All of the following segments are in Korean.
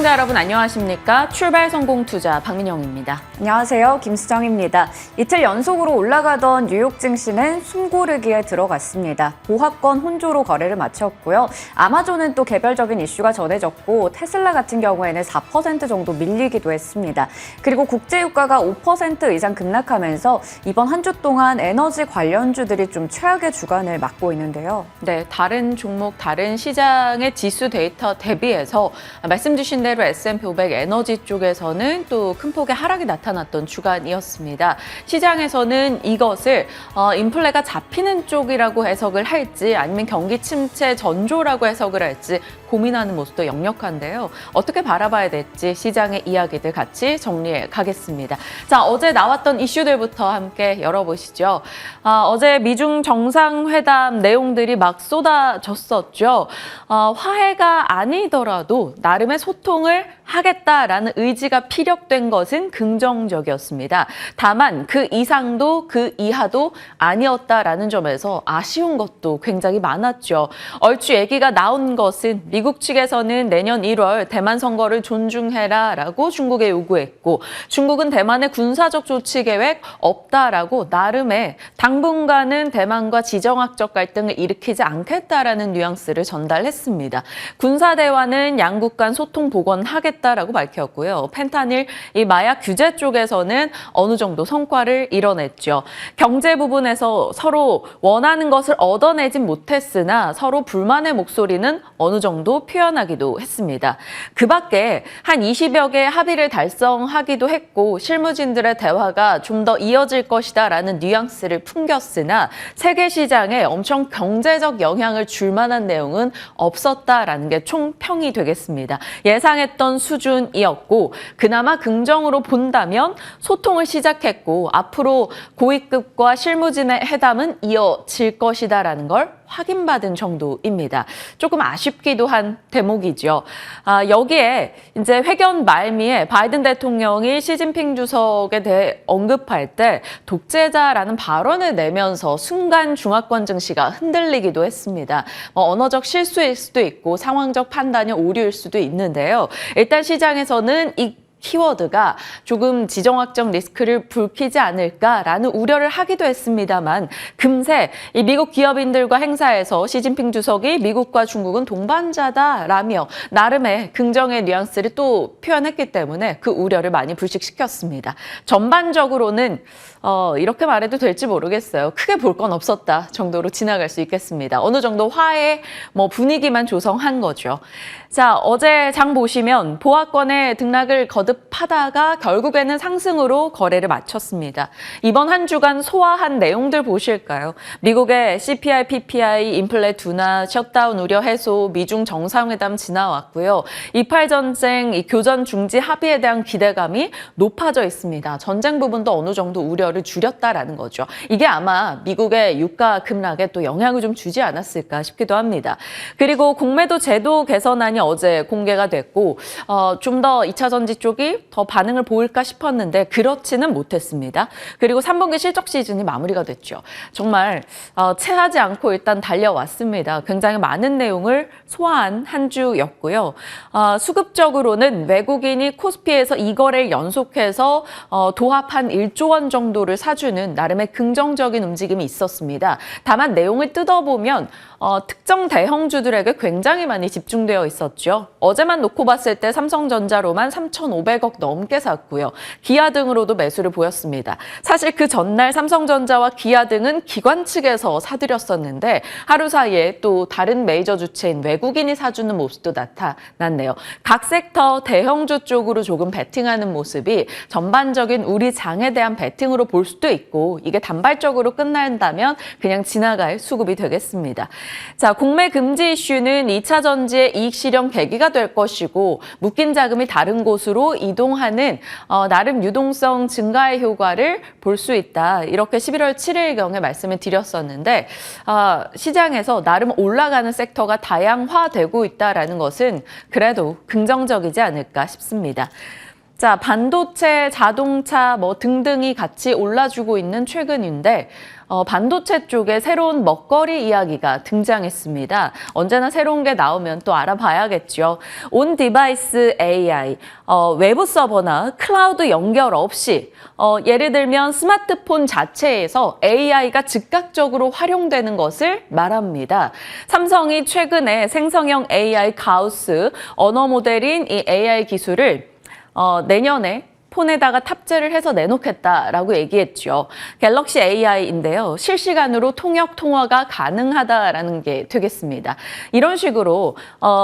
시청자 여러분 안녕하십니까? 출발 성공 투자 박민영입니다. 안녕하세요. 김수정입니다. 이틀 연속으로 올라가던 뉴욕 증시는 숨고르기에 들어갔습니다. 보합권 혼조로 거래를 마쳤고요. 아마존은 또 개별적인 이슈가 전해졌고 테슬라 같은 경우에는 4% 정도 밀리기도 했습니다. 그리고 국제유가가 5% 이상 급락하면서 이번 한 주 동안 에너지 관련주들이 좀 최악의 주간을 맞고 있는데요. 네, 다른 종목, 다른 시장의 지수 데이터 대비해서 말씀 주신 대로 S&P 500 에너지 쪽에서는 또 큰 폭의 하락이 나타났던 주간이었습니다. 시장에서는 이것을 인플레가 잡히는 쪽이라고 해석을 할지 아니면 경기 침체 전조라고 해석을 할지 고민하는 모습도 역력한데요. 어떻게 바라봐야 될지 시장의 이야기들 같이 정리해 가겠습니다. 자, 어제 나왔던 이슈들부터 함께 열어보시죠. 어제 미중 정상회담 내용들이 막 쏟아졌었죠. 화해가 아니더라도 나름의 소통을 하겠다라는 의지가 피력된 것은 긍정적이었습니다. 다만 그 이상도 그 이하도 아니었다라는 점에서 아쉬운 것도 굉장히 많았죠. 얼추 얘기가 나온 것은 미국 측에서는 내년 1월 대만 선거를 존중해라라고 중국에 요구했고 중국은 대만의 군사적 조치 계획 없다라고 나름의 당분간은 대만과 지정학적 갈등을 일으키지 않겠다라는 뉘앙스를 전달했습니다. 군사 대화는 양국 간 소통 복원하겠다라고 밝혔고요. 펜타닐 이 마약 규제 쪽에서는 어느 정도 성과를 이뤄냈죠. 경제 부분에서 서로 원하는 것을 얻어내진 못했으나 서로 불만의 목소리는 어느 정도 표현하기도 했습니다. 그 밖에 한 20여 개의 합의를 달성하기도 했고 실무진들의 대화가 좀 더 이어질 것이다라는 뉘앙스를 풍겼으나 세계 시장에 엄청 경제적 영향을 줄 만한 내용은 없었다라는 게 총평이 되겠습니다. 예상했던 수준이었고 그나마 긍정으로 본다면 소통을 시작했고 앞으로 고위급과 실무진의 회담은 이어질 것이다라는 걸 확인받은 정도입니다. 조금 아쉽기도 한 대목이죠. 여기에 이제 회견 말미에 바이든 대통령이 시진핑 주석에 대해 언급할 때 독재자라는 발언을 내면서 순간 중화권 증시가 흔들리기도 했습니다. 언어적 실수일 수도 있고 상황적 판단이 오류일 수도 있는데요. 일단 시장에서는 이 키워드가 조금 지정학적 리스크를 불키지 않을까라는 우려를 하기도 했습니다만 금세 이 미국 기업인들과 행사에서 시진핑 주석이 미국과 중국은 동반자다라며 나름의 긍정의 뉘앙스를 또 표현했기 때문에 그 우려를 많이 불식시켰습니다. 전반적으로는 이렇게 말해도 될지 모르겠어요. 크게 볼 건 없었다 정도로 지나갈 수 있겠습니다. 어느 정도 화해 분위기만 조성한 거죠. 자, 어제 장 보시면 보합권의 등락을 거듭하다가 결국에는 상승으로 거래를 마쳤습니다. 이번 한 주간 소화한 내용들 보실까요? 미국의 CPI, PPI, 인플레 둔화, 셧다운 우려 해소, 미중 정상회담 지나왔고요. 이팔 전쟁, 이 교전 중지 합의에 대한 기대감이 높아져 있습니다. 전쟁 부분도 어느 정도 우려를 줄였다라는 거죠. 이게 아마 미국의 유가 급락에 또 영향을 좀 주지 않았을까 싶기도 합니다. 그리고 공매도 제도 개선안이 어제 공개가 됐고 좀 더 2차 전지 쪽이 더 반응을 보일까 싶었는데 그렇지는 못했습니다. 그리고 3분기 실적 시즌이 마무리가 됐죠. 정말 체하지 않고 일단 달려왔습니다. 굉장히 많은 내용을 소화한 한 주였고요. 수급적으로는 외국인이 코스피에서 2거래를 연속해서 도합한 1조 원 정도를 사주는 나름의 긍정적인 움직임이 있었습니다. 다만 내용을 뜯어보면 특정 대형주들에게 굉장히 많이 집중되어 있었죠. 어제만 놓고 봤을 때 삼성전자로만 3,500억 넘게 샀고요. 기아 등으로도 매수를 보였습니다. 사실 그 전날 삼성전자와 기아 등은 기관 측에서 사들였었는데 하루 사이에 또 다른 메이저 주체인 외국인이 사주는 모습도 나타났네요. 각 섹터 대형주 쪽으로 조금 베팅하는 모습이 전반적인 우리 장에 대한 베팅으로 볼 수도 있고 이게 단발적으로 끝난다면 그냥 지나갈 수급이 되겠습니다. 자, 공매 금지 이슈는 2차 전지의 이익 실현 계기가 될 것이고 묶인 자금이 다른 곳으로 이동하는 나름 유동성 증가의 효과를 볼 수 있다. 이렇게 11월 7일경에 말씀을 드렸었는데 시장에서 나름 올라가는 섹터가 다양화되고 있다는 것은 그래도 긍정적이지 않을까 싶습니다. 자, 반도체, 자동차 뭐 등등이 같이 올라주고 있는 최근인데 반도체 쪽에 새로운 먹거리 이야기가 등장했습니다. 언제나 새로운 게 나오면 또 알아봐야겠죠. 온 디바이스 AI, 외부 서버나 클라우드 연결 없이 예를 들면 스마트폰 자체에서 AI가 즉각적으로 활용되는 것을 말합니다. 삼성이 최근에 생성형 AI 가우스 언어 모델인 이 AI 기술을 내년에 폰에다가 탑재를 해서 내놓겠다라고 얘기했죠. 갤럭시 AI인데요. 실시간으로 통역 통화가 가능하다라는 게 되겠습니다. 이런 식으로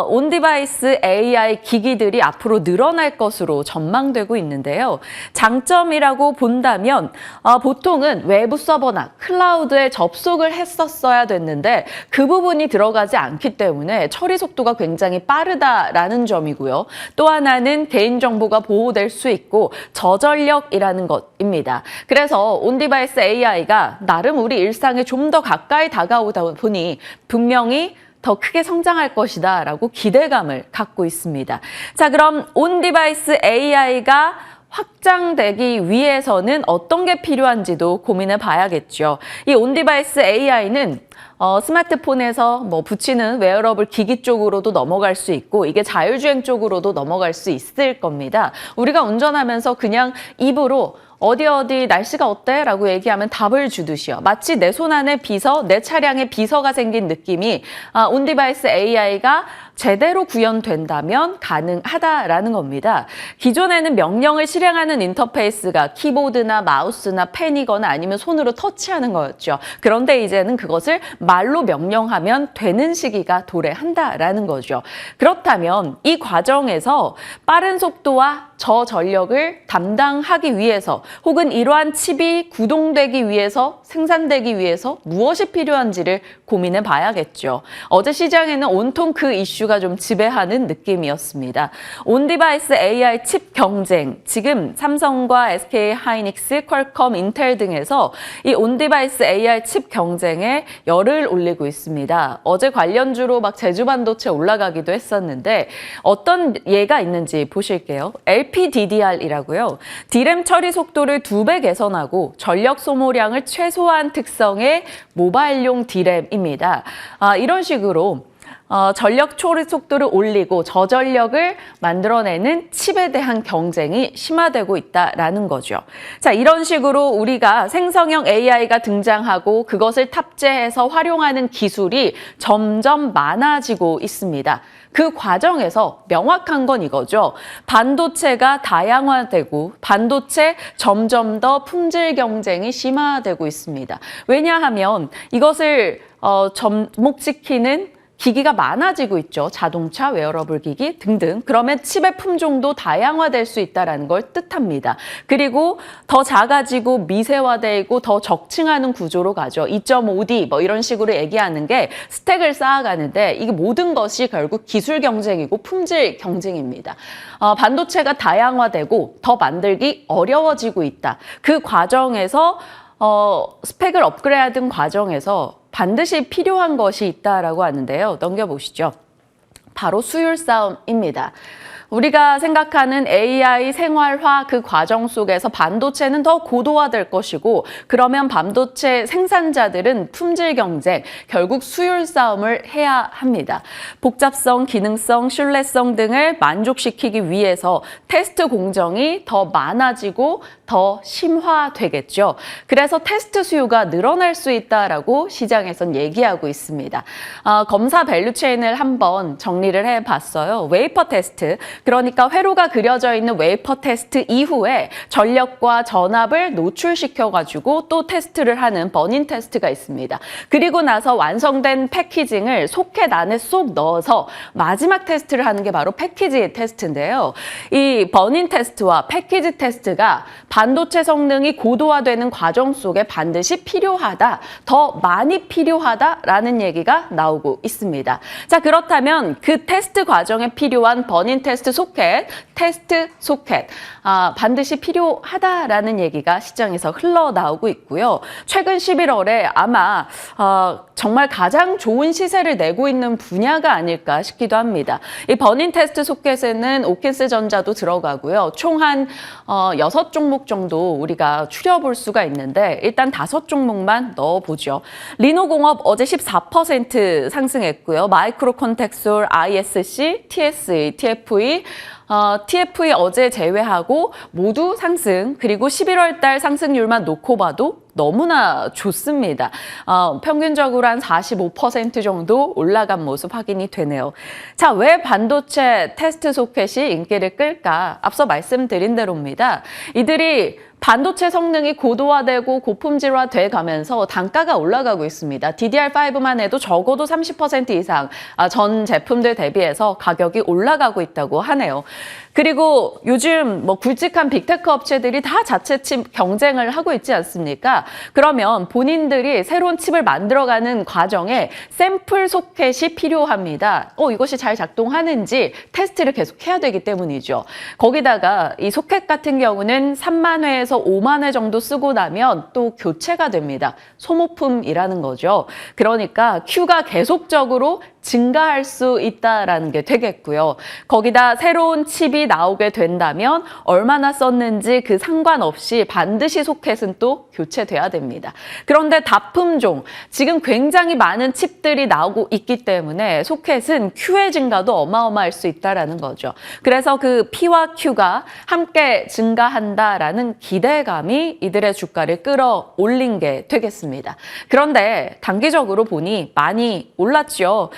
온디바이스 AI 기기들이 앞으로 늘어날 것으로 전망되고 있는데요. 장점이라고 본다면 보통은 외부 서버나 클라우드에 접속을 했었어야 됐는데 그 부분이 들어가지 않기 때문에 처리 속도가 굉장히 빠르다라는 점이고요. 또 하나는 개인정보가 보호될 수 있고 저전력이라는 것입니다. 그래서 온디바이스 AI가 나름 우리 일상에 좀 더 가까이 다가오다 보니 분명히 더 크게 성장할 것이다 라고 기대감을 갖고 있습니다. 자, 그럼 온디바이스 AI가 확장되기 위해서는 어떤 게 필요한지도 고민해 봐야겠죠. 이 온디바이스 AI는 스마트폰에서 뭐 붙이는 웨어러블 기기 쪽으로도 넘어갈 수 있고 이게 자율주행 쪽으로도 넘어갈 수 있을 겁니다. 우리가 운전하면서 그냥 입으로 어디 날씨가 어때? 라고 얘기하면 답을 주듯이요. 마치 내 손 안에 비서, 내 차량에 비서가 생긴 느낌이 온디바이스 AI가 제대로 구현된다면 가능하다라는 겁니다. 기존에는 명령을 실행하는 인터페이스가 키보드나 마우스나 펜이거나 아니면 손으로 터치하는 거였죠. 그런데 이제는 그것을 말로 명령하면 되는 시기가 도래한다라는 거죠. 그렇다면 이 과정에서 빠른 속도와 저전력을 담당하기 위해서 혹은 이러한 칩이 구동되기 위해서 생산되기 위해서 무엇이 필요한지를 고민해 봐야겠죠. 어제 시장에는 온통 그 이슈가 좀 지배하는 느낌이었습니다. 온디바이스 AI 칩 경쟁, 지금 삼성과 SK 하이닉스, 퀄컴, 인텔 등에서 이 온디바이스 AI 칩 경쟁에 열을 올리고 있습니다. 어제 관련주로 막 제주반도체 올라가기도 했었는데 어떤 예가 있는지 보실게요. LPDDR이라고요. D램 처리 속도를 2배 개선하고 전력 소모량을 최소화한 특성의 모바일용 D램입니다. 이런 식으로 전력 처리 속도를 올리고 저전력을 만들어내는 칩에 대한 경쟁이 심화되고 있다라는 거죠. 자, 이런 식으로 우리가 생성형 AI가 등장하고 그것을 탑재해서 활용하는 기술이 점점 많아지고 있습니다. 그 과정에서 명확한 건 이거죠. 반도체가 다양화되고 반도체 점점 더 품질 경쟁이 심화되고 있습니다. 왜냐하면 이것을 접목시키는 기기가 많아지고 있죠. 자동차, 웨어러블 기기 등등. 그러면 칩의 품종도 다양화될 수 있다는 걸 뜻합니다. 그리고 더 작아지고 미세화되고 더 적층하는 구조로 가죠. 2.5D 뭐 이런 식으로 얘기하는 게 스택을 쌓아가는데 이게 모든 것이 결국 기술 경쟁이고 품질 경쟁입니다. 반도체가 다양화되고 더 만들기 어려워지고 있다. 그 과정에서 스펙을 업그레이드하는 과정에서 반드시 필요한 것이 있다라고 하는데요. 넘겨보시죠. 바로 수율 싸움입니다. 우리가 생각하는 AI 생활화 그 과정 속에서 반도체는 더 고도화될 것이고 그러면 반도체 생산자들은 품질 경쟁, 결국 수율 싸움을 해야 합니다. 복잡성, 기능성, 신뢰성 등을 만족시키기 위해서 테스트 공정이 더 많아지고 더 심화되겠죠. 그래서 테스트 수요가 늘어날 수 있다라고 시장에선 얘기하고 있습니다. 검사 밸류체인을 한번 정리를 해봤어요. 웨이퍼 테스트, 그러니까 회로가 그려져 있는 웨이퍼 테스트 이후에 전력과 전압을 노출시켜가지고 또 테스트를 하는 버닝 테스트가 있습니다. 그리고 나서 완성된 패키징을 소켓 안에 쏙 넣어서 마지막 테스트를 하는 게 바로 패키지 테스트인데요. 이 버닝 테스트와 패키지 테스트가 반도체 성능이 고도화되는 과정 속에 반드시 필요하다, 더 많이 필요하다라는 얘기가 나오고 있습니다. 자, 그렇다면 그 테스트 과정에 필요한 버닝 테스트 소켓, 반드시 필요하다라는 얘기가 시장에서 흘러나오고 있고요. 최근 11월에 아마 정말 가장 좋은 시세를 내고 있는 분야가 아닐까 싶기도 합니다. 이 버닝 테스트 소켓에는 오킨스 전자도 들어가고요. 총 한 6종목 정도 우리가 추려볼 수가 있는데 일단 5종목만 넣어보죠. 리노공업 어제 14% 상승했고요. 마이크로 컨텍솔, ISC, TSE, TFE, TFE 어제 제외하고 모두 상승, 그리고 11월 달 상승률만 놓고 봐도 너무나 좋습니다. 평균적으로 한 45% 정도 올라간 모습 확인이 되네요. 자, 왜 반도체 테스트 소켓이 인기를 끌까? 앞서 말씀드린 대로입니다. 이들이 반도체 성능이 고도화되고 고품질화돼 가면서 단가가 올라가고 있습니다. DDR5만 해도 적어도 30% 이상 전 제품들 대비해서 가격이 올라가고 있다고 하네요. 그리고 요즘 뭐 굵직한 빅테크 업체들이 다 자체 칩 경쟁을 하고 있지 않습니까? 그러면 본인들이 새로운 칩을 만들어가는 과정에 샘플 소켓이 필요합니다. 이것이 잘 작동하는지 테스트를 계속 해야 되기 때문이죠. 거기다가 이 소켓 같은 경우는 3만 회에서 5만 회 정도 쓰고 나면 또 교체가 됩니다. 소모품이라는 거죠. 그러니까 Q가 계속적으로 증가할 수 있다라는 게 되겠고요. 거기다 새로운 칩이 나오게 된다면 얼마나 썼는지 그 상관없이 반드시 소켓은 또 교체돼야 됩니다. 그런데 다품종, 지금 굉장히 많은 칩들이 나오고 있기 때문에 소켓은 Q의 증가도 어마어마할 수 있다라는 거죠. 그래서 그 P와 Q가 함께 증가한다라는 기대감이 이들의 주가를 끌어올린 게 되겠습니다. 그런데 단기적으로 보니 많이 올랐죠.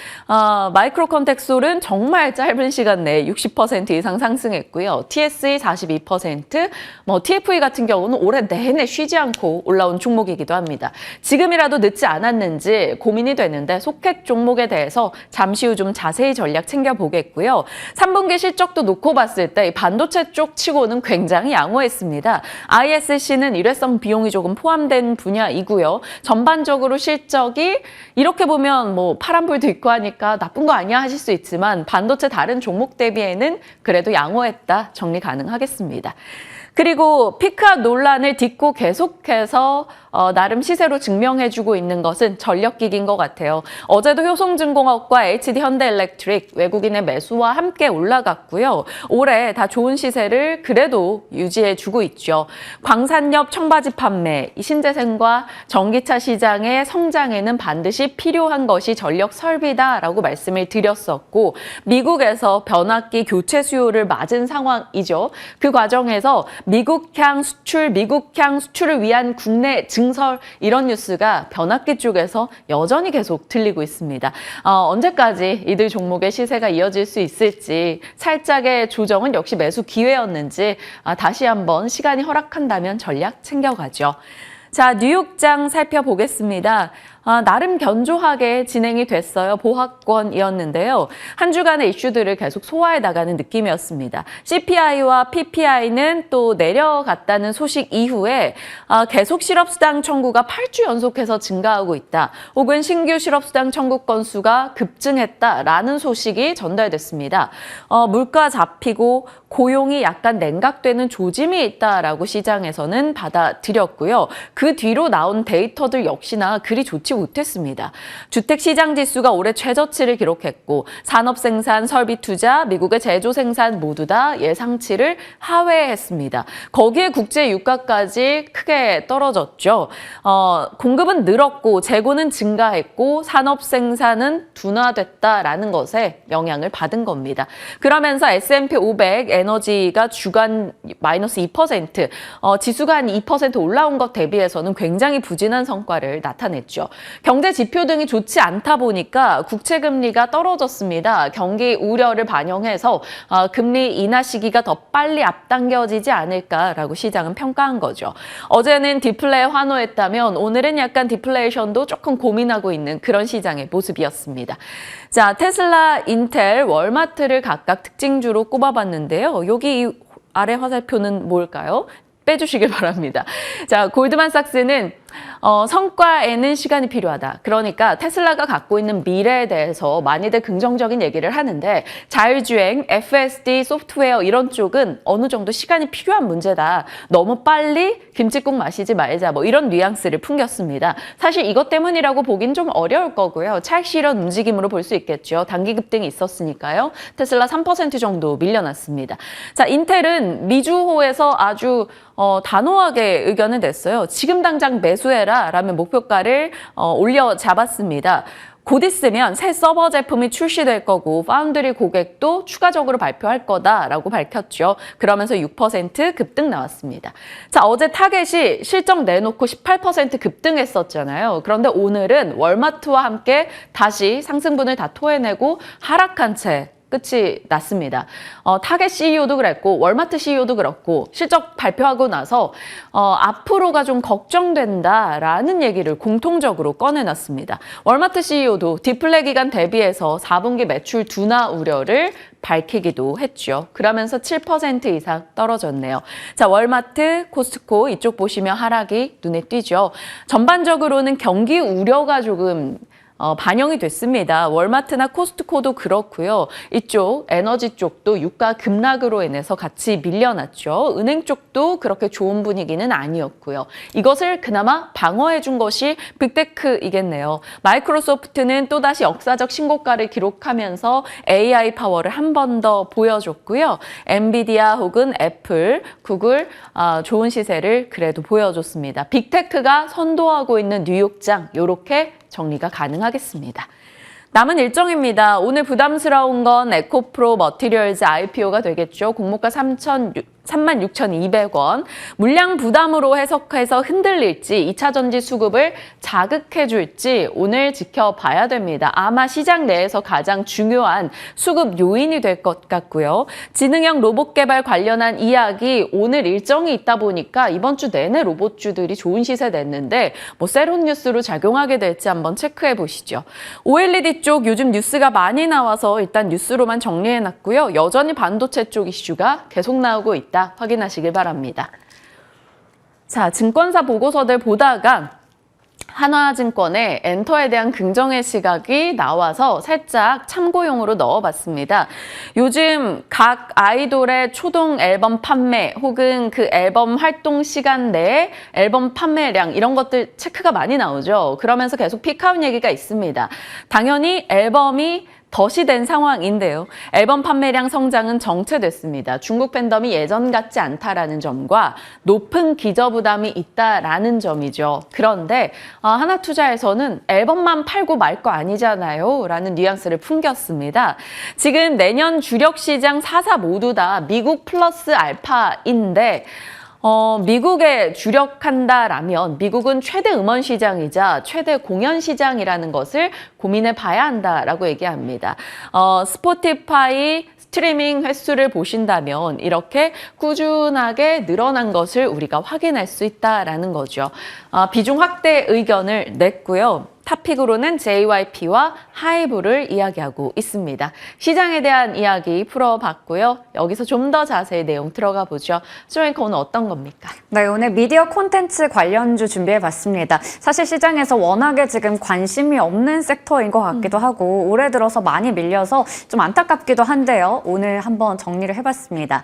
마이크로 컨텍솔은 정말 짧은 시간 내에 60% 이상 상승했고요. TSE 42%, TFE 같은 경우는 올해 내내 쉬지 않고 올라온 종목이기도 합니다. 지금이라도 늦지 않았는지 고민이 되는데 소켓 종목에 대해서 잠시 후 좀 자세히 전략 챙겨보겠고요. 3분기 실적도 놓고 봤을 때 반도체 쪽 치고는 굉장히 양호했습니다. ISC는 일회성 비용이 조금 포함된 분야이고요. 전반적으로 실적이 이렇게 보면 파란불도 있고 하니까 나쁜 거 아니야 하실 수 있지만 반도체 다른 종목 대비에는 그래도 양호했다 정리 가능하겠습니다. 그리고 피크압 논란을 딛고 계속해서 나름 시세로 증명해주고 있는 것은 전력기기인 것 같아요. 어제도 효성중공업과 HD 현대일렉트릭 외국인의 매수와 함께 올라갔고요. 올해 다 좋은 시세를 그래도 유지해주고 있죠. 광산엽 청바지 판매, 신재생과 전기차 시장의 성장에는 반드시 필요한 것이 전력 설비다라고 말씀을 드렸었고 미국에서 변압기 교체 수요를 맞은 상황이죠. 그 과정에서 미국향 수출을 위한 국내 증설 이런 뉴스가 변압기 쪽에서 여전히 계속 들리고 있습니다. 언제까지 이들 종목의 시세가 이어질 수 있을지 살짝의 조정은 역시 매수 기회였는지 다시 한번 시간이 허락한다면 전략 챙겨가죠. 자, 뉴욕장 살펴보겠습니다. 나름 견조하게 진행이 됐어요. 보합권이었는데요. 한 주간의 이슈들을 계속 소화해 나가는 느낌이었습니다. CPI와 PPI는 또 내려갔다는 소식 이후에 계속 실업수당 청구가 8주 연속해서 증가하고 있다. 혹은 신규 실업수당 청구 건수가 급증했다라는 소식이 전달됐습니다. 물가 잡히고 고용이 약간 냉각되는 조짐이 있다라고 시장에서는 받아들였고요. 그 뒤로 나온 데이터들 역시나 그리 좋지 못했습니다. 주택시장 지수가 올해 최저치를 기록했고 산업생산, 설비투자, 미국의 제조생산 모두 다 예상치를 하회했습니다. 거기에 국제 유가까지 크게 떨어졌죠. 공급은 늘었고 재고는 증가했고 산업생산은 둔화됐다라는 것에 영향을 받은 겁니다. 그러면서 S&P 500 에너지가 주간 마이너스 2%, 지수가 한 2% 올라온 것 대비해서는 굉장히 부진한 성과를 나타냈죠. 경제 지표 등이 좋지 않다 보니까 국채 금리가 떨어졌습니다. 경기 우려를 반영해서 금리 인하 시기가 더 빨리 앞당겨지지 않을까라고 시장은 평가한 거죠. 어제는 디플레에 환호했다면 오늘은 약간 디플레이션도 조금 고민하고 있는 그런 시장의 모습이었습니다. 자, 테슬라, 인텔, 월마트를 각각 특징주로 꼽아봤는데요. 여기 아래 화살표는 뭘까요? 빼주시길 바랍니다. 자, 골드만삭스는 성과에는 시간이 필요하다. 그러니까 테슬라가 갖고 있는 미래에 대해서 많이들 긍정적인 얘기를 하는데 자율주행, FSD, 소프트웨어 이런 쪽은 어느 정도 시간이 필요한 문제다. 너무 빨리 김칫국 마시지 말자. 뭐 이런 뉘앙스를 풍겼습니다. 사실 이것 때문이라고 보긴 좀 어려울 거고요. 차익 실현 움직임으로 볼 수 있겠죠. 단기 급등이 있었으니까요. 테슬라 3% 정도 밀려났습니다. 자, 인텔은 미주호에서 아주 단호하게 의견을 냈어요. 지금 당장 매수해라 라면 목표가를 올려 잡았습니다. 곧 있으면 새 서버 제품이 출시될 거고 파운드리 고객도 추가적으로 발표할 거다라고 밝혔죠. 그러면서 6% 급등 나왔습니다. 자, 어제 타겟이 실적 내놓고 18% 급등했었잖아요. 그런데 오늘은 월마트와 함께 다시 상승분을 다 토해내고 하락한 채 끝이 났습니다. 타겟 CEO도 그랬고 월마트 CEO도 그렇고 실적 발표하고 나서 앞으로가 좀 걱정된다라는 얘기를 공통적으로 꺼내놨습니다. 월마트 CEO도 디플레 기간 대비해서 4분기 매출 둔화 우려를 밝히기도 했죠. 그러면서 7% 이상 떨어졌네요. 자, 월마트, 코스트코 이쪽 보시면 하락이 눈에 띄죠. 전반적으로는 경기 우려가 조금 반영이 됐습니다. 월마트나 코스트코도 그렇고요. 이쪽 에너지 쪽도 유가 급락으로 인해서 같이 밀려났죠. 은행 쪽도 그렇게 좋은 분위기는 아니었고요. 이것을 그나마 방어해 준 것이 빅테크이겠네요. 마이크로소프트는 또다시 역사적 신고가를 기록하면서 AI 파워를 한 번 더 보여줬고요. 엔비디아 혹은 애플, 구글 좋은 시세를 그래도 보여줬습니다. 빅테크가 선도하고 있는 뉴욕장 이렇게 정리가 가능하겠습니다. 남은 일정입니다. 오늘 부담스러운 건 에코프로 머티리얼즈 IPO가 되겠죠. 공모가 36,200원. 물량 부담으로 해석해서 흔들릴지 2차 전지 수급을 자극해 줄지 오늘 지켜봐야 됩니다. 아마 시장 내에서 가장 중요한 수급 요인이 될 것 같고요. 지능형 로봇 개발 관련한 이야기 오늘 일정이 있다 보니까 이번 주 내내 로봇주들이 좋은 시세 냈는데 뭐 세론 뉴스로 작용하게 될지 한번 체크해 보시죠. OLED 쪽 요즘 뉴스가 많이 나와서 일단 뉴스로만 정리해 놨고요. 여전히 반도체 쪽 이슈가 계속 나오고 있다. 확인하시길 바랍니다. 자, 증권사 보고서들 보다가 한화증권의 엔터에 대한 긍정의 시각이 나와서 살짝 참고용으로 넣어봤습니다. 요즘 각 아이돌의 초동 앨범 판매 혹은 그 앨범 활동 시간 내에 앨범 판매량 이런 것들 체크가 많이 나오죠. 그러면서 계속 피크아웃 얘기가 있습니다. 당연히 앨범이 덫이 된 상황인데요. 앨범 판매량 성장은 정체됐습니다. 중국 팬덤이 예전 같지 않다라는 점과 높은 기저부담이 있다라는 점이죠. 그런데 하나투자에서는 앨범만 팔고 말 거 아니잖아요 라는 뉘앙스를 풍겼습니다. 지금 내년 주력 시장 4사 모두 다 미국 플러스 알파인데 미국에 주력한다라면 미국은 최대 음원 시장이자 최대 공연 시장이라는 것을 고민해 봐야 한다라고 얘기합니다. 스포티파이 스트리밍 횟수를 보신다면 이렇게 꾸준하게 늘어난 것을 우리가 확인할 수 있다라는 거죠. 비중 확대 의견을 냈고요. 탑픽으로는 JYP와 하이브를 이야기하고 있습니다. 시장에 대한 이야기 풀어봤고요. 여기서 좀 더 자세히 내용 들어가 보죠. 수정앵커 오늘 어떤 겁니까? 네, 오늘 미디어 콘텐츠 관련주 준비해봤습니다. 사실 시장에서 워낙에 지금 관심이 없는 섹터인 것 같기도 하고 올해 들어서 많이 밀려서 좀 안타깝기도 한데요. 오늘 한번 정리를 해봤습니다.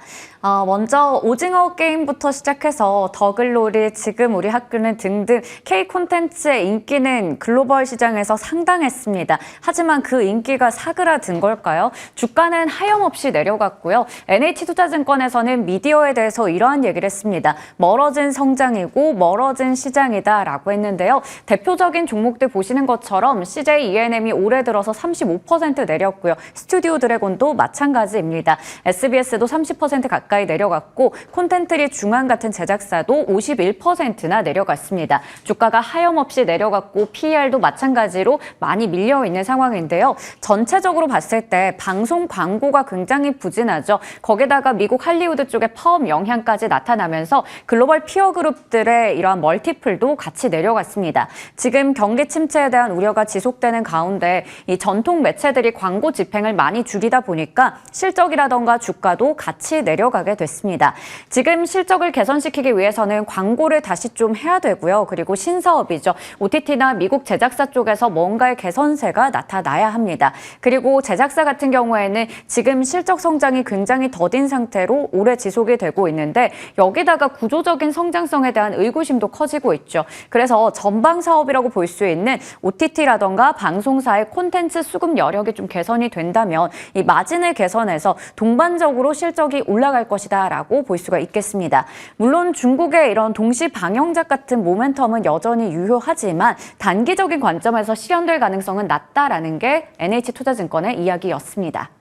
먼저 오징어 게임부터 시작해서 더글로리, 지금 우리 학교는 등등 K 콘텐츠의 인기는 글로벌 시장에서 상당했습니다. 하지만 그 인기가 사그라든 걸까요? 주가는 하염없이 내려갔고요. NH투자증권에서는 미디어에 대해서 이러한 얘기를 했습니다. 멀어진 성장이고 멀어진 시장이다라고 했는데요. 대표적인 종목들 보시는 것처럼 CJ ENM이 올해 들어서 35% 내렸고요. 스튜디오 드래곤도 마찬가지입니다. SBS도 30% 가까이 내려갔고 콘텐트리 중앙 같은 제작사도 51%나 내려갔습니다. 주가가 하염없이 내려갔고 PER도 마찬가지로 많이 밀려 있는 상황인데요. 전체적으로 봤을 때 방송 광고가 굉장히 부진하죠. 거기다가 미국 할리우드 쪽의 파업 영향까지 나타나면서 글로벌 피어 그룹들의 이러한 멀티플도 같이 내려갔습니다. 지금 경기 침체에 대한 우려가 지속되는 가운데 이 전통 매체들이 광고 집행을 많이 줄이다 보니까 실적이라던가 주가도 같이 내려가게 됐습니다. 지금 실적을 개선시키기 위해서는 광고를 다시 좀 해야 되고요. 그리고 신사업이죠. OTT나 미국 제작사 쪽에서 뭔가의 개선세가 나타나야 합니다. 그리고 제작사 같은 경우에는 지금 실적 성장이 굉장히 더딘 상태로 오래 지속이 되고 있는데 여기다가 구조적인 성장성에 대한 의구심도 커지고 있죠. 그래서 전방 사업이라고 볼 수 있는 OTT라던가 방송사의 콘텐츠 수급 여력이 좀 개선이 된다면 이 마진을 개선해서 동반적으로 실적이 올라갈 것이다라고 볼 수가 있겠습니다. 물론 중국의 이런 동시 방영작 같은 모멘텀은 여전히 유효하지만 단기적인 관점에서 실현될 가능성은 낮다라는 게 NH투자증권의 이야기였습니다.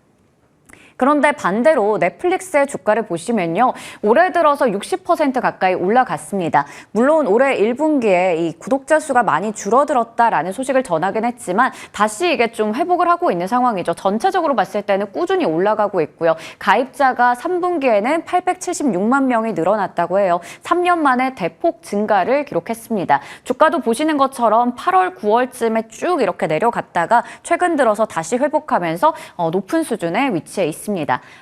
그런데 반대로 넷플릭스의 주가를 보시면요. 올해 들어서 60% 가까이 올라갔습니다. 물론 올해 1분기에 이 구독자 수가 많이 줄어들었다라는 소식을 전하긴 했지만 다시 이게 좀 회복을 하고 있는 상황이죠. 전체적으로 봤을 때는 꾸준히 올라가고 있고요. 가입자가 3분기에는 876만 명이 늘어났다고 해요. 3년 만에 대폭 증가를 기록했습니다. 주가도 보시는 것처럼 8월, 9월쯤에 쭉 이렇게 내려갔다가 최근 들어서 다시 회복하면서 높은 수준에 위치해 있습니다.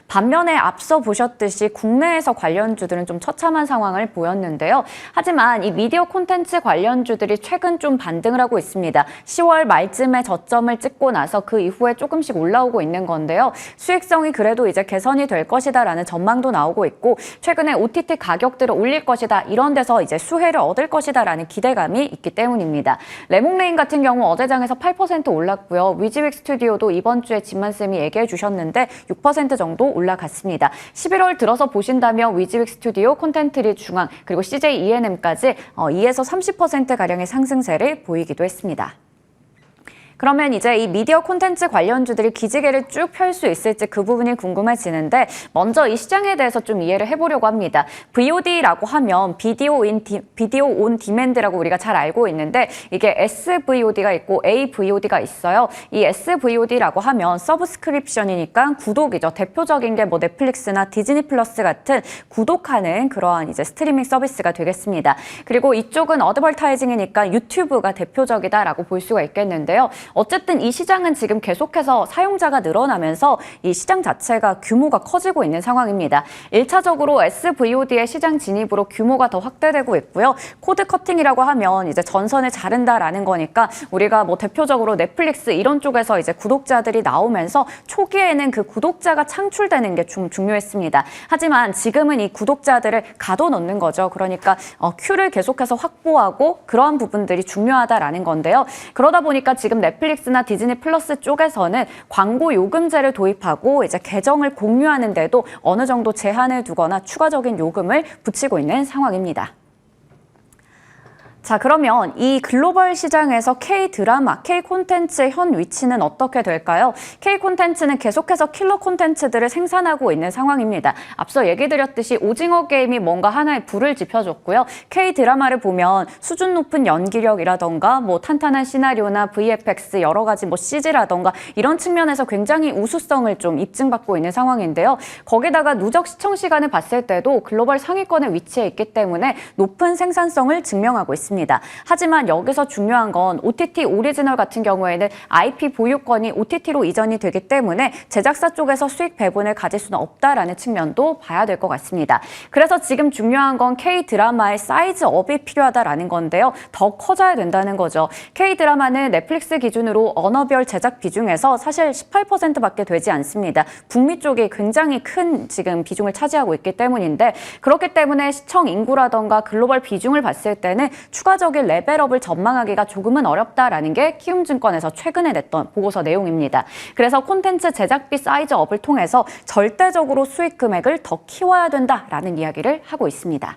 반면에 앞서 보셨듯이 국내에서 관련주들은 좀 처참한 상황을 보였는데요. 하지만 이 미디어 콘텐츠 관련주들이 최근 좀 반등을 하고 있습니다. 10월 말쯤에 저점을 찍고 나서 그 이후에 조금씩 올라오고 있는 건데요. 수익성이 그래도 이제 개선이 될 것이다라는 전망도 나오고 있고 최근에 OTT 가격들을 올릴 것이다. 이런 데서 이제 수혜를 얻을 것이다라는 기대감이 있기 때문입니다. 레몽레인 같은 경우 어제장에서 8% 올랐고요. 위즈윅 스튜디오도 이번 주에 진만쌤이 얘기해 주셨는데 6% 정도 올라갔습니다. 11월 들어서 보신다면 위즈윅 스튜디오, 콘텐트리 중앙, 그리고 CJ ENM까지 2에서 30%가량의 상승세를 보이기도 했습니다. 그러면 이제 이 미디어 콘텐츠 관련주들이 기지개를 쭉 펼 수 있을지 그 부분이 궁금해지는데 먼저 이 시장에 대해서 좀 이해를 해보려고 합니다. VOD라고 하면 비디오 온 디맨드라고 우리가 잘 알고 있는데 이게 SVOD가 있고 AVOD가 있어요. 이 SVOD라고 하면 서브스크립션이니까 구독이죠. 대표적인 게 뭐 넷플릭스나 디즈니 플러스 같은 구독하는 그러한 이제 스트리밍 서비스가 되겠습니다. 그리고 이쪽은 어드버타이징이니까 유튜브가 대표적이다라고 볼 수가 있겠는데요. 어쨌든 이 시장은 지금 계속해서 사용자가 늘어나면서 이 시장 자체가 규모가 커지고 있는 상황입니다. 1차적으로 SVOD의 시장 진입으로 규모가 더 확대되고 있고요. 코드 커팅이라고 하면 이제 전선을 자른다라는 거니까 우리가 뭐 대표적으로 넷플릭스 이런 쪽에서 이제 구독자들이 나오면서 초기에는 그 구독자가 창출되는 게 좀 중요했습니다. 하지만 지금은 이 구독자들을 가둬놓는 거죠. 그러니까 큐를 계속해서 확보하고 그러한 부분들이 중요하다라는 건데요. 그러다 보니까 지금 넷플릭스나 디즈니 플러스 쪽에서는 광고 요금제를 도입하고 이제 계정을 공유하는데도 어느 정도 제한을 두거나 추가적인 요금을 붙이고 있는 상황입니다. 자, 그러면 이 글로벌 시장에서 K-드라마, K-콘텐츠의 현 위치는 어떻게 될까요? K-콘텐츠는 계속해서 킬러 콘텐츠들을 생산하고 있는 상황입니다. 앞서 얘기 드렸듯이 오징어 게임이 뭔가 하나의 불을 지펴줬고요. K-드라마를 보면 수준 높은 연기력이라던가 뭐 탄탄한 시나리오나 VFX 여러 가지 뭐 CG라던가 이런 측면에서 굉장히 우수성을 좀 입증받고 있는 상황인데요. 거기다가 누적 시청 시간을 봤을 때도 글로벌 상위권에 위치해 있기 때문에 높은 생산성을 증명하고 있습니다. 하지만 여기서 중요한 건 OTT 오리지널 같은 경우에는 IP 보유권이 OTT로 이전이 되기 때문에 제작사 쪽에서 수익 배분을 가질 수는 없다라는 측면도 봐야 될 것 같습니다. 그래서 지금 중요한 건 K-드라마의 사이즈업이 필요하다라는 건데요. 더 커져야 된다는 거죠. K-드라마는 넷플릭스 기준으로 언어별 제작 비중에서 사실 18%밖에 되지 않습니다. 북미 쪽이 굉장히 큰 지금 비중을 차지하고 있기 때문인데 그렇기 때문에 시청 인구라던가 글로벌 비중을 봤을 때는 추가적인 레벨업을 전망하기가 조금은 어렵다라는 게 키움증권에서 최근에 냈던 보고서 내용입니다. 그래서 콘텐츠 제작비 사이즈업을 통해서 절대적으로 수익 금액을 더 키워야 된다라는 이야기를 하고 있습니다.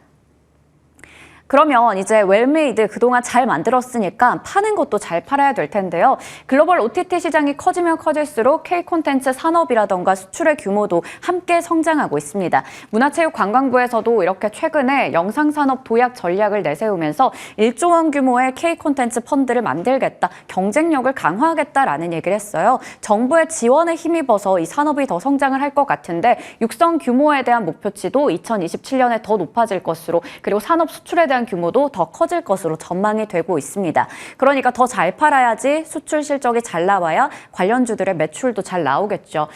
그러면 이제 웰메이드 그동안 잘 만들었으니까 파는 것도 잘 팔아야 될 텐데요. 글로벌 OTT 시장이 커지면 커질수록 K-콘텐츠 산업이라던가 수출의 규모도 함께 성장하고 있습니다. 문화체육관광부에서도 이렇게 최근에 영상산업 도약 전략을 내세우면서 1조 원 규모의 K-콘텐츠 펀드를 만들겠다, 경쟁력을 강화하겠다라는 얘기를 했어요. 정부의 지원에 힘입어서 이 산업이 더 성장을 할 것 같은데 육성 규모에 대한 목표치도 2027년에 더 높아질 것으로, 그리고 산업 수출에 대한 규모도 더 커질 것으로 전망이 되고 있습니다. 그러니까 더 잘 팔아야지 수출 실적이 잘 나와야 관련주들의 매출도 잘 나오겠죠.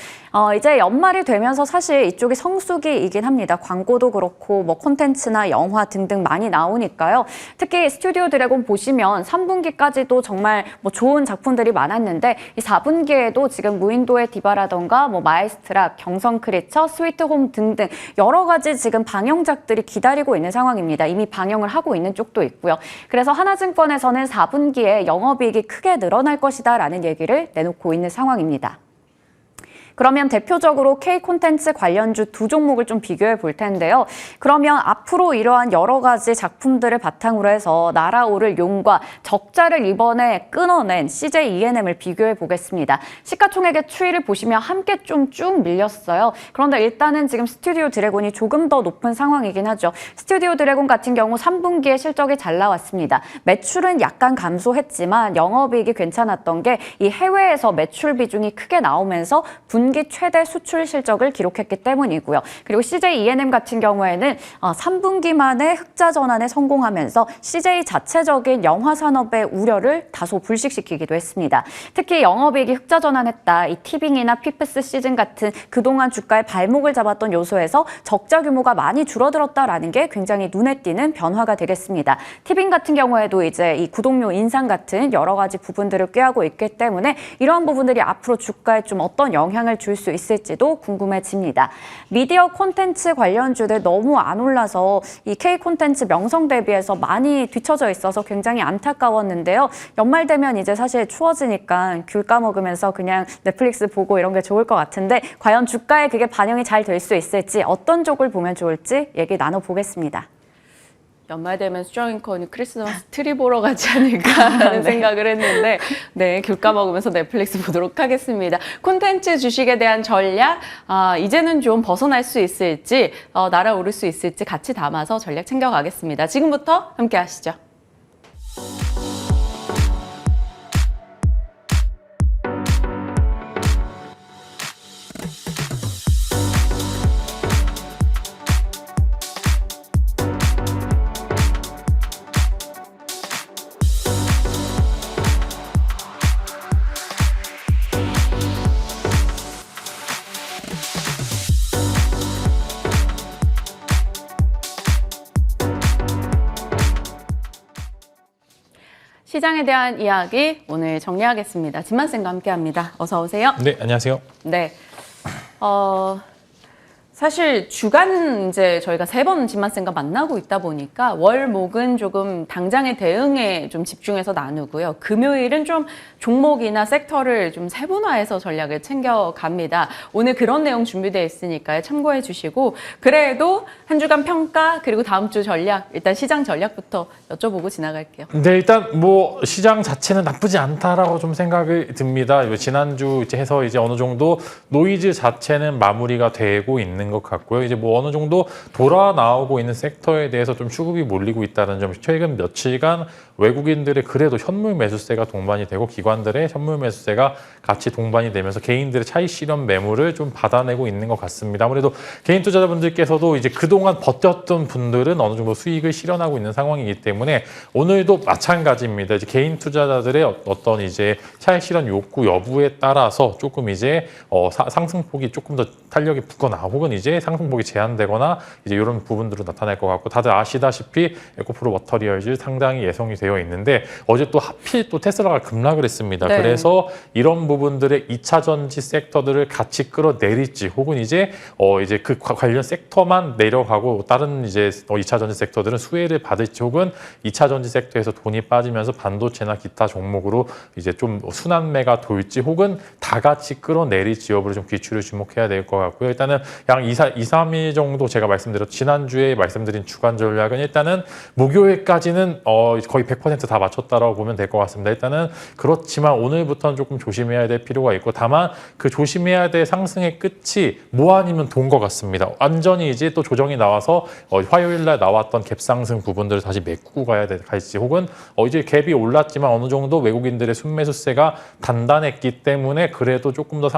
이제 연말이 되면서 사실 이쪽이 성수기이긴 합니다. 광고도 그렇고 뭐 콘텐츠나 영화 등등 많이 나오니까요. 특히 스튜디오 드래곤 보시면 3분기까지도 정말 뭐 좋은 작품들이 많았는데 이 4분기에도 지금 무인도의 디바라던가 뭐 마에스트라, 경성 크리처, 스위트 홈 등등 여러 가지 지금 방영작들이 기다리고 있는 상황입니다. 이미 방영을 하고 있는 쪽도 있고요. 그래서 하나증권에서는 4분기에 영업이익이 크게 늘어날 것이다라는 얘기를 내놓고 있는 상황입니다. 그러면 대표적으로 K-콘텐츠 관련주 두 종목을 좀 비교해 볼 텐데요. 그러면 앞으로 이러한 여러 가지 작품들을 바탕으로 해서 날아오를 용과 적자를 이번에 끊어낸 CJ ENM을 비교해 보겠습니다. 시가총액의 추이를 보시면 함께 좀 쭉 밀렸어요. 그런데 일단은 지금 스튜디오 드래곤이 조금 더 높은 상황이긴 하죠. 스튜디오 드래곤 같은 경우 3분기에 실적이 잘 나왔습니다. 매출은 약간 감소했지만 영업이익이 괜찮았던 게 이 해외에서 매출 비중이 크게 나오면서 분기 최대 수출 실적을 기록했기 때문이고요. 그리고 CJ ENM 같은 경우에는 3분기 만에 흑자 전환에 성공하면서 CJ 자체적인 영화 산업의 우려를 다소 불식시키기도 했습니다. 특히 영업이익이 흑자 전환했다. 이 티빙이나 피프스 시즌 같은 그동안 주가의 발목을 잡았던 요소에서 적자 규모가 많이 줄어들었다라는 게 굉장히 눈에 띄는 변화가 되겠습니다. 티빙 같은 경우에도 이제 이 구독료 인상 같은 여러 가지 부분들을 꾀하고 있기 때문에 이러한 부분들이 앞으로 주가에 좀 어떤 영향을 줄 수 있을지도 궁금해집니다. 미디어 콘텐츠 관련주들 너무 안 올라서 이 K 콘텐츠 명성 대비해서 많이 뒤처져 있어서 굉장히 안타까웠는데요. 연말 되면 이제 사실 추워지니까 귤 까먹으면서 그냥 넷플릭스 보고 이런 게 좋을 것 같은데 과연 주가에 그게 반영이 잘 될 수 있을지, 어떤 쪽을 보면 좋을지 얘기 나눠보겠습니다. 연말 되면 수정인컨이 크리스마스 트리 보러 가지 않을까라는 생각을 했는데 네, 귤 까먹으면서 넷플릭스 보도록 하겠습니다. 콘텐츠 주식에 대한 전략, 이제는 좀 벗어날 수 있을지, 날아오를 수 있을지 같이 담아서 전략 챙겨가겠습니다. 지금부터 함께 하시죠. 시장에 대한 이야기 오늘 정리하겠습니다. 진만쌤과 함께합니다. 어서 오세요. 네, 안녕하세요. 네, 사실 주간 이제 저희가 3번 진만쌤과 만나고 있다 보니까 월목은 조금 당장의 대응에 좀 집중해서 나누고요. 금요일은 좀 종목이나 섹터를 좀 세분화해서 전략을 챙겨갑니다. 오늘 그런 내용 준비되어 있으니까요. 참고해 주시고, 그래도 한 주간 평가 그리고 다음 주 전략, 일단 시장 전략부터 여쭤보고 지나갈게요. 네, 일단 뭐 시장 자체는 나쁘지 않다라고 좀 생각이 듭니다. 지난주 이제 해서 이제 어느 정도 노이즈 자체는 마무리가 되고 있는 것 같고요. 이제 뭐 어느 정도 돌아 나오고 있는 섹터에 대해서 좀 수급이 몰리고 있다는 점, 최근 며칠간 외국인들의 그래도 현물 매수세가 동반이 되고 기관들의 현물 매수세가 같이 동반이 되면서 개인들의 차익 실현 매물을 좀 받아내고 있는 것 같습니다. 아무래도 개인 투자자분들께서도 이제 그동안 버텼던 분들은 어느 정도 수익을 실현하고 있는 상황이기 때문에 오늘도 마찬가지입니다. 이제 개인 투자자들의 어떤 이제 차익 실현 욕구 여부에 따라서 조금 이제 상승폭이 조금 더 탄력이 붙거나 혹은 이제 상승폭이 제한되거나 이제 이런 부분들로 나타날 것 같고, 다들 아시다시피 에코프로 머터리얼즈 상당히 예상이 되어 있는데 어제 또 하필 또 테슬라가 급락을 했습니다. 네. 그래서 이런 부분들의 2차 전지 섹터들을 같이 끌어내릴지 혹은 이제 그 관련 sek터만 내려가고 다른 이제 2차 전지 섹터들은 수혜를 받을지, 혹은 2차 전지 섹터에서 돈이 빠지면서 반도체나 기타 종목으로 이제 좀 순환매가 돌지, 혹은 다 같이 끌어내릴 지역으로 좀 귀추를 주목해야 될 것 같고요. 일단은 양 2, 3일 정도 제가 말씀드렸던 지난주에 말씀드린 주간 전략은 일단은 목요일까지는 거의 100% 다 맞췄다라고 보면 될 것 같습니다. 일단은 그렇지만 오늘부터는 조금 조심해야 될 필요가 있고 다만 그 조심해야 될 상승의 끝이 뭐 아니면 돈 것 같습니다. 완전히 이제 또 조정이 나와서 화요일 날 나왔던 갭상승 부분들을 다시 메꾸고 갈지 혹은 이제 갭이 올랐지만 어느 정도 외국인들의 순매수세가 단단했기 때문에 그래도 조금 더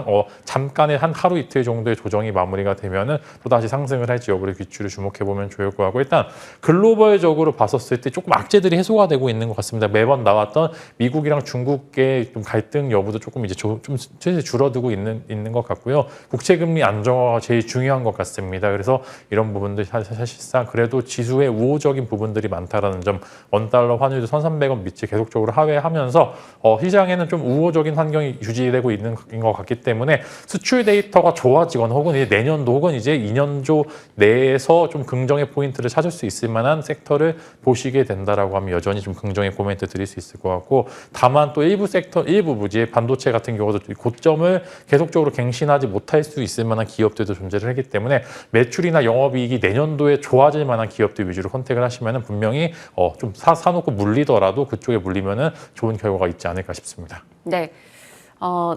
잠깐의 한 하루 이틀 정도의 조정이 마무리가 되면은 또 다시 상승을 할지 여부를 귀추를 주목해 보면 좋을 것 같고 일단 글로벌적으로 봤었을 때 조금 악재들이 해소가 되고 있는 것 같습니다. 매번 나왔던 미국이랑 중국의 좀 갈등 여부도 조금 이제 좀 줄어들고 있는 것 같고요. 국채금리 안정화가 제일 중요한 것 같습니다. 그래서 이런 부분들 사실상 그래도 지수에 우호적인 부분들이 많다라는 점, 원달러 환율도 1,300원 밑을 계속적으로 하회하면서 시장에는 좀 우호적인 환경이 유지되고 있는 것 같기 때문에 수출 데이터가 좋아지거나 혹은 이제 내년도 혹은 이제 2년조 내에서 좀 긍정의 포인트를 찾을 수 있을 만한 섹터를 보시게 된다라고 하면 여전히 좀 긍정의 코멘트 드릴 수 있을 것 같고 다만 또 일부 부지의 반도체 같은 경우도 고점을 계속적으로 갱신하지 못할 수 있을 만한 기업들도 존재를 하기 때문에 매출이나 영업이익이 내년도에 좋아질 만한 기업들 위주로 선택을 하시면은 분명히 좀 사놓고 물리더라도 그쪽에 물리면은 좋은 결과가 있지 않을까 싶습니다. 네.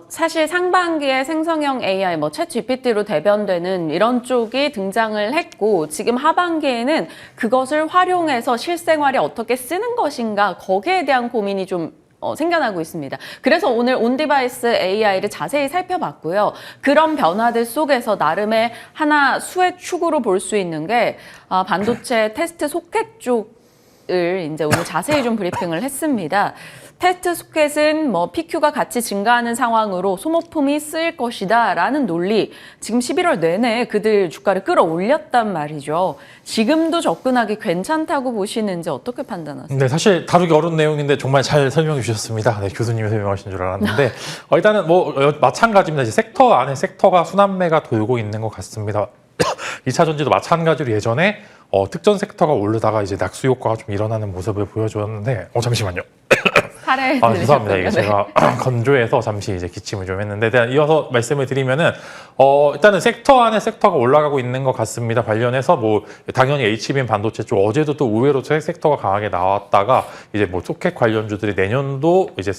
사실 상반기에 생성형 AI, 챗 GPT로 대변되는 이런 쪽이 등장을 했고 지금 하반기에는 그것을 활용해서 실생활에 어떻게 쓰는 것인가 거기에 대한 고민이 좀 생겨나고 있습니다. 그래서 오늘 온디바이스 AI를 자세히 살펴봤고요. 그런 변화들 속에서 나름의 하나 수의 축으로 볼 수 있는 게 반도체 테스트 소켓 쪽을 이제 오늘 자세히 좀 브리핑을 했습니다. 테스트 소켓은 PQ가 같이 증가하는 상황으로 소모품이 쓰일 것이다 라는 논리, 지금 11월 내내 그들 주가를 끌어올렸단 말이죠. 지금도 접근하기 괜찮다고 보시는지 어떻게 판단하세요? 네, 사실 다루기 어려운 내용인데 정말 잘 설명해 주셨습니다. 네, 교수님이 설명하신 줄 알았는데 일단은 마찬가지입니다. 이제 섹터 안에 섹터가 순환매가 돌고 있는 것 같습니다. 2차 전지도 마찬가지로 예전에 특정 섹터가 오르다가 이제 낙수 효과가 좀 일어나는 모습을 보여줬는데 잠시만요. 사례 죄송합니다. 이게 제가 건조해서 잠시 이제 기침을 좀 했는데 이어서 말씀을 드리면은 일단은 섹터 안에 섹터가 올라가고 있는 것 같습니다. 관련해서 당연히 HBM 반도체 쪽 어제도 또 의외로 섹터가 강하게 나왔다가 이제 소켓 관련주들이 내년도 이제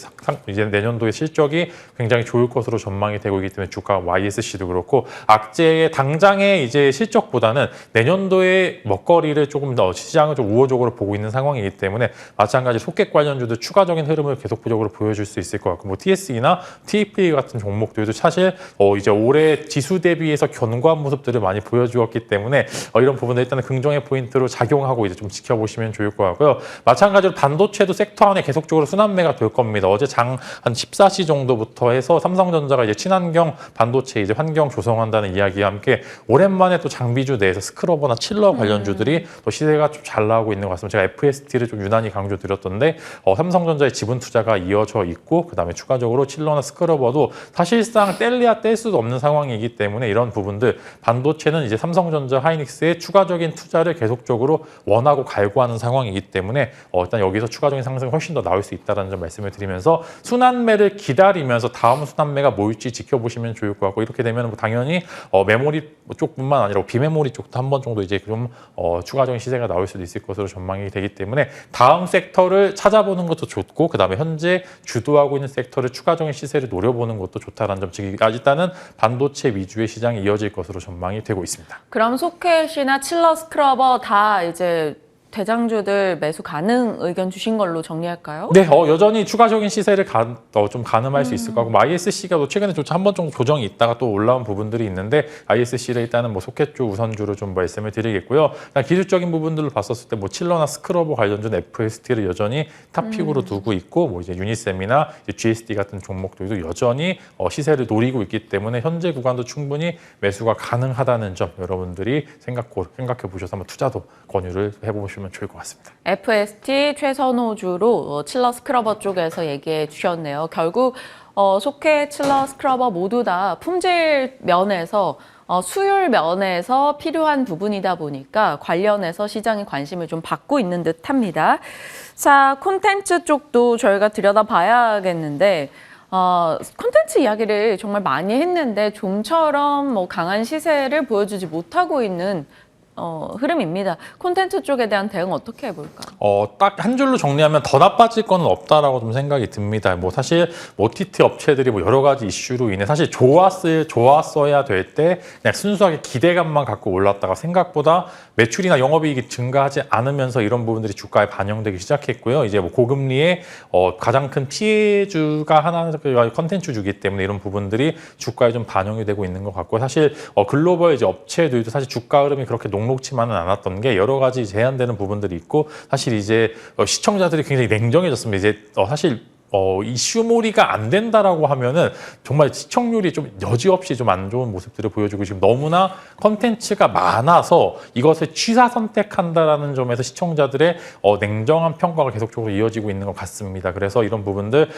내년도의 실적이 굉장히 좋을 것으로 전망이 되고 있기 때문에 주가 YSC도 그렇고 악재의 당장의 이제 실적보다는 내년도의 먹거리를 조금 더 시장을 좀 우호적으로 보고 있는 상황이기 때문에 마찬가지 소켓 관련주도 추가적인 흐름을 계속적으로 보여줄 수 있을 것 같고 TSE나 TPA 같은 종목들도 사실 이제 올해 지수 대비해서 견고한 모습들을 많이 보여주었기 때문에 이런 부분을 일단은 긍정의 포인트로 작용하고 이제 좀 지켜보시면 좋을 것 같고요. 마찬가지로 반도체도 섹터 안에 계속적으로 순환매가 될 겁니다. 어제 장 한 14시 정도부터 해서 삼성전자가 이제 친환경 반도체 이제 환경 조성한다는 이야기와 함께 오랜만에 또 장비주 내에서 스크러버나 칠러 관련주들이 또 시세가 좀 잘 나오고 있는 것 같습니다. 제가 FST를 좀 유난히 강조드렸던데 삼성전자의 지분 투자가 이어져 있고 그다음에 추가적으로 칠러나 스크러버도 사실상 뗄래야 뗄 수도 없는 상황이기 때문에 이런 부분들 반도체는 이제 삼성전자, 하이닉스의 추가적인 투자를 계속적으로 원하고 갈구하는 상황이기 때문에 일단 여기서 추가적인 상승이 훨씬 더 나올 수 있다는 점 말씀을 드리면서 순환매를 기다리면서 다음 순환매가 뭘지 지켜보시면 좋을 것 같고 이렇게 되면 당연히 메모리 쪽뿐만 아니라 비메모리 쪽도 한 번 정도 이제 좀 추가적인 시세가 나올 수도 있을 것으로 전망이 되기 때문에 다음 섹터를 찾아보는 것도 좋고 그다음에 현재 주도하고 있는 섹터를 추가적인 시세를 노려보는 것도 좋다라는 점 즉 일단은 반도체 위주의 시장이 이어질 것으로 전망이 되고 있습니다. 그럼 소켓이나 칠러 스크러버 다 이제 대장주들 매수 가능 의견 주신 걸로 정리할까요? 네, 여전히 추가적인 시세를 좀 가늠할 수 있을 것 같고 ISC가 또 최근에 한 번 정도 조정이 있다가 또 올라온 부분들이 있는데 ISC를 일단은 소켓 쪽 우선주로 좀 말씀을 드리겠고요. 기술적인 부분들을 봤었을 때 칠러나 스크러버 관련주는 FST를 여전히 탑픽으로 두고 있고 이제 유니셈이나 GSD 같은 종목들도 여전히 시세를 노리고 있기 때문에 현재 구간도 충분히 매수가 가능하다는 점 여러분들이 생각해 보셔서 한번 투자도 권유를 해보시면 좋을 것 같습니다. FST 최선호주로 칠러 스크러버 쪽에서 얘기해 주셨네요. 결국 소켓, 칠러, 스크러버 모두 다 품질 면에서 수율 면에서 필요한 부분이다 보니까 관련해서 시장이 관심을 좀 받고 있는 듯합니다. 자, 콘텐츠 쪽도 저희가 들여다봐야겠는데 콘텐츠 이야기를 정말 많이 했는데 좀처럼 뭐 강한 시세를 보여주지 못하고 있는 흐름입니다. 콘텐츠 쪽에 대한 대응 어떻게 해볼까요? 딱 한 줄로 정리하면 더 나빠질 거는 없다라고 좀 생각이 듭니다. 뭐 사실 OTT 업체들이 뭐 여러 가지 이슈로 인해 사실 좋았어야 될 때 그냥 순수하게 기대감만 갖고 올랐다가 생각보다 매출이나 영업이익이 증가하지 않으면서 이런 부분들이 주가에 반영되기 시작했고요. 이제 뭐 고금리의 가장 큰 피해주가 하나가 컨텐츠주기 때문에 이런 부분들이 주가에 좀 반영이 되고 있는 것 같고 사실 글로벌 이제 업체들도 사실 주가 흐름이 그렇게 녹록치만은 않았던 게 여러 가지 제한되는 부분들이 있고 사실 이제 시청자들이 굉장히 냉정해졌습니다. 이제 사실 이슈몰이가 안 된다라고 하면은 정말 시청률이 좀 여지없이 좀 안 좋은 모습들을 보여주고 지금 너무나 컨텐츠가 많아서 이것을 취사 선택한다라는 점에서 시청자들의 냉정한 평가가 계속적으로 이어지고 있는 것 같습니다. 그래서 이런 부분들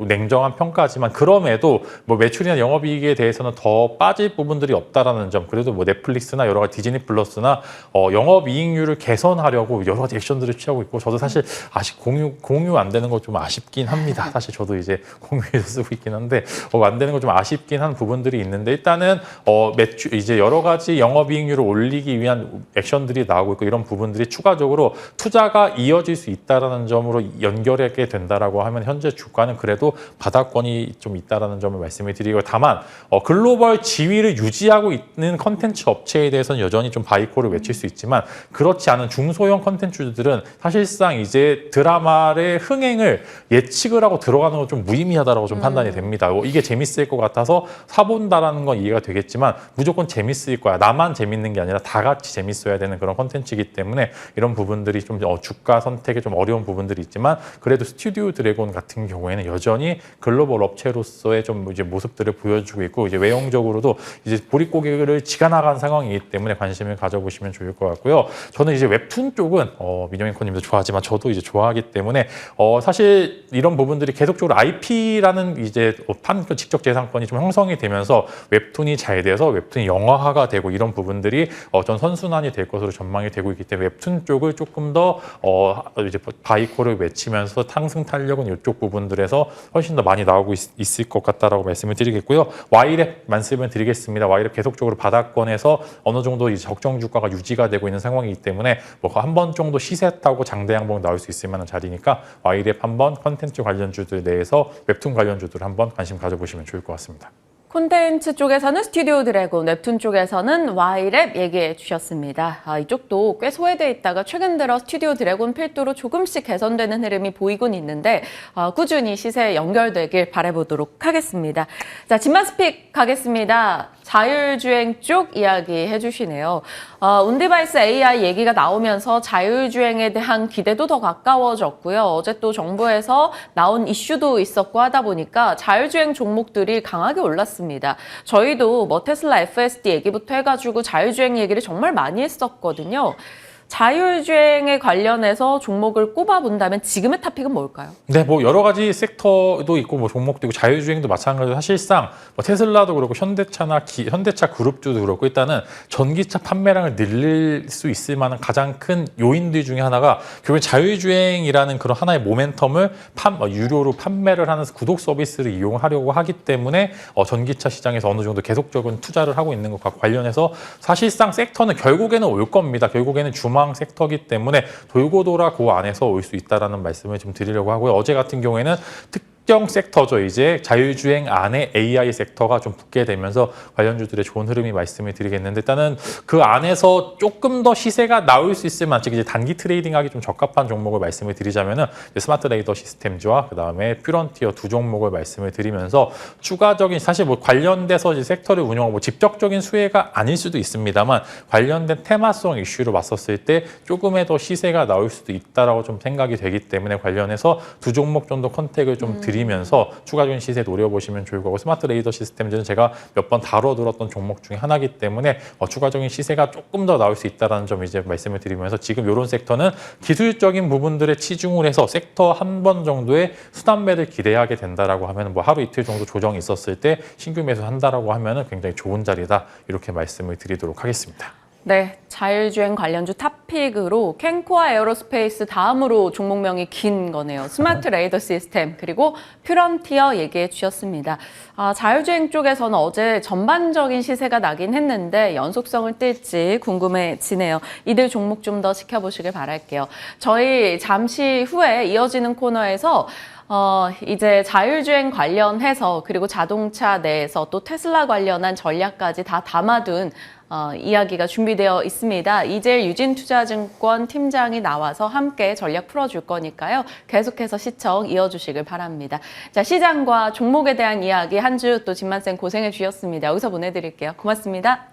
냉정한 평가지만 그럼에도 뭐 매출이나 영업이익에 대해서는 더 빠질 부분들이 없다라는 점 그래도 뭐 넷플릭스나 여러 가지 디즈니 플러스나 영업이익률을 개선하려고 여러 가지 액션들을 취하고 있고 저도 사실 아직 공유 안 되는 거 좀 아쉽긴 합니다. 사실 저도 이제 공유해서 쓰고 있긴 한데 안 되는 거 좀 아쉽긴 한 부분들이 있는데 일단은 매출 이제 여러 가지 영업이익률을 올리기 위한 액션들이 나오고 있고 이런 부분들이 추가적으로 투자가 이어질 수 있다라는 점으로 연결하게 된다라고 하면 현재 주가는 그래도 바닥권이 좀 있다라는 점을 말씀을 드리고 다만 글로벌 지위를 유지하고 있는 컨텐츠 업체에 대해서는 여전히 좀 바이콜을 외칠 수 있지만 그렇지 않은 중소형 컨텐츠들은 사실상 이제 드라마의 흥행을 예측을 하고 들어가는 건 좀 무의미하다라고 좀 판단이 됩니다. 이게 재밌을 것 같아서 사본다라는 건 이해가 되겠지만 무조건 재밌을 거야. 나만 재밌는 게 아니라 다 같이 재밌어야 되는 그런 컨텐츠이기 때문에 이런 부분들이 좀 주가 선택에 좀 어려운 부분들이 있지만 그래도 스튜디오 드래곤 같은 경우에는 여전히 글로벌 업체로서의 좀 이제 모습들을 보여주고 있고 이제 외형적으로도 이제 보릿고개를 지나간 상황이기 때문에 관심을 가져보시면 좋을 것 같고요. 저는 이제 웹툰 쪽은 민영 앵커님도 좋아하지만 저도 이제 좋아하기 때문에 사실 이런 부분들이 계속적으로 IP라는 이제 직접 재산권이 좀 형성이 되면서 웹툰이 잘 돼서 웹툰이 영화화가 되고 이런 부분들이 전 선순환이 될 것으로 전망이 되고 있기 때문에 웹툰 쪽을 조금 더 이제 바이콜을 외치면서 상승 탄력은 이쪽 부분들에서 훨씬 더 많이 나오고 있을 것 같다라고 말씀을 드리겠고요. Y랩 말씀을 드리겠습니다. Y랩 계속적으로 바닥권에서 어느 정도 이제 적정 주가가 유지가 되고 있는 상황이기 때문에 뭐 한 번 정도 시세 타고 장대 양봉 나올 수 있을 만한 자리니까 Y랩 한번 컨텐츠 관련주들 내에서 웹툰 관련주들 한번 관심 가져보시면 좋을 것 같습니다. 콘텐츠 쪽에서는 스튜디오 드래곤, 웹툰 쪽에서는 Y랩 얘기해 주셨습니다. 이쪽도 꽤 소외돼 있다가 최근 들어 스튜디오 드래곤 필두로 조금씩 개선되는 흐름이 보이곤 있는데 꾸준히 시세에 연결되길 바라보도록 하겠습니다. 자, 진마스픽 가겠습니다. 자율주행 쪽 이야기 해주시네요. 온디바이스 AI 얘기가 나오면서 자율주행에 대한 기대도 더 가까워졌고요. 어제 또 정부에서 나온 이슈도 있었고 하다 보니까 자율주행 종목들이 강하게 올랐습니다. 저희도 뭐 테슬라 FSD 얘기부터 해가지고 자율주행 얘기를 정말 많이 했었거든요. 자율주행에 관련해서 종목을 꼽아본다면 지금의 탑픽은 뭘까요? 네, 뭐 여러 가지 섹터도 있고 뭐 종목도 있고 자율주행도 마찬가지로 사실상 뭐 테슬라도 그렇고 현대차 그룹주도 그렇고 일단은 전기차 판매량을 늘릴 수 있을 만한 가장 큰 요인들 중에 하나가 결국 자율주행이라는 그런 하나의 모멘텀을 유료로 판매를 하는 구독 서비스를 이용하려고 하기 때문에 전기차 시장에서 어느 정도 계속적인 투자를 하고 있는 것과 관련해서 사실상 섹터는 결국에는 올 겁니다. 결국에는 주망 섹터이기 때문에 돌고 돌아 그 안에서 올 수 있다라는 말씀을 좀 드리려고 하고요. 어제 같은 경우에는 특정 섹터죠. 이제 자율주행 안에 AI 섹터가 좀 붙게 되면서 관련주들의 좋은 흐름이 말씀을 드리겠는데 일단은 그 안에서 조금 더 시세가 나올 수 있을 만한 즉 이제 단기 트레이딩하기 좀 적합한 종목을 말씀을 드리자면은 스마트 레이더 시스템즈와 그 다음에 퓨런티어 두 종목을 말씀을 드리면서 추가적인 사실 뭐 관련돼서 이제 섹터를 운영하고 뭐 직접적인 수혜가 아닐 수도 있습니다만 관련된 테마성 이슈로 맞섰을 때 조금의 더 시세가 나올 수도 있다라고 좀 생각이 되기 때문에 관련해서 두 종목 정도 컨택을 좀 드리면서 추가적인 시세 노려보시면 좋을 거고 스마트 레이더 시스템즈는 제가 몇 번 다뤄들었던 종목 중에 하나이기 때문에 추가적인 시세가 조금 더 나올 수 있다는 점 이제 말씀을 드리면서 지금 이런 섹터는 기술적인 부분들에 치중을 해서 섹터 한 번 정도의 수단 매를 기대하게 된다라고 하면 뭐 하루 이틀 정도 조정이 있었을 때 신규 매수 한다라고 하면은 굉장히 좋은 자리다 이렇게 말씀을 드리도록 하겠습니다. 네, 자율주행 관련주 탑픽으로 캔코아 에어로스페이스 다음으로 종목명이 긴 거네요. 스마트 레이더 시스템 그리고 퓨런티어 얘기해 주셨습니다. 자율주행 쪽에서는 어제 전반적인 시세가 나긴 했는데 연속성을 띨지 궁금해지네요. 이들 종목 좀 더 지켜보시길 바랄게요. 저희 잠시 후에 이어지는 코너에서 이제 자율주행 관련해서 그리고 자동차 내에서 또 테슬라 관련한 전략까지 다 담아둔 이야기가 준비되어 있습니다. 이제 유진투자증권 팀장이 나와서 함께 전략 풀어줄 거니까요. 계속해서 시청 이어주시길 바랍니다. 자, 시장과 종목에 대한 이야기 한 주 또 진만쌤 고생해 주셨습니다. 여기서 보내드릴게요. 고맙습니다.